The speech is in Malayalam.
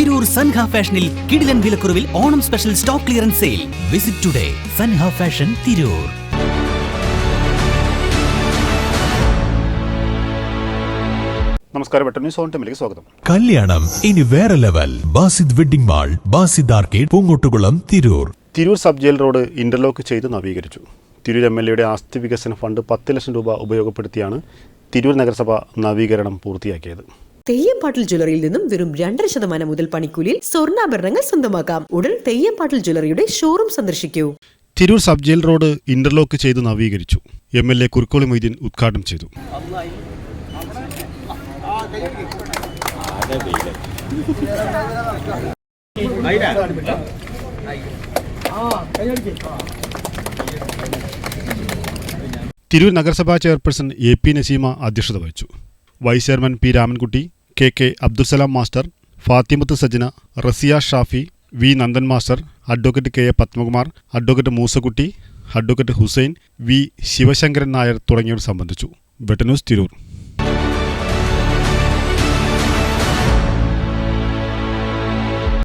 തിരൂർ സൻഹ ഫാഷനിൽ കിടിലൻ വിലക്കുറവിൽ Onam special stock clearance sale. Visit today Sanha fashion Tirur. നമസ്കാരം, ന്യൂസ് ഓൺ ടൈമിലേക്ക് സ്വാഗതം. കല്യാണം ഇനി വേറെ level. Basid wedding mall, Basid arcade, Poongottukulam, Tirur. Tirur sub jail road interlock ചെയ്ത് നവീകരിച്ചു. തിരൂർ MLAയുടെ ആസ്തി വികസന ഫണ്ട് 10 ലക്ഷം രൂപ ഉപയോഗപ്പെടുത്തിയാണ് തിരൂർ നഗരസഭ നവീകരണം പൂർത്തിയാക്കിയത്. തെയ്യംപാട്ടിൽ ജ്വല്ലറിയിൽ നിന്നും വെറും 2% മുതൽ പണിക്കൂലിയിൽ സ്വർണ്ണാഭരണങ്ങൾ സ്വന്തമാക്കാം. ഉടൻ തെയ്യംപാട്ടിൽ ജ്വല്ലറിയുടെ ഷോറൂം സന്ദർശിക്കൂ. Tirur sub jail road interlock ചെയ്ത് നവീകരിച്ചു. MLA കുറുക്കോളി മൊയ്തീൻ ഉദ്ഘാടനം ചെയ്തു. തിരൂർ നഗരസഭാ ചെയർപേഴ്സൺ AP നസീമ അധ്യക്ഷത വഹിച്ചു. Vice chairman P Ramankutty, KK Abdulsalam master, Fathimath Sajna, Rasiya Shafi, V Nandan master, advocate KA Padmakumar, advocate Moosakutty, advocate Hussain, V Sivasankaran Nair തുടങ്ങിയവർ സംബന്ധിച്ചു. ന്യൂസ് തിരൂർ.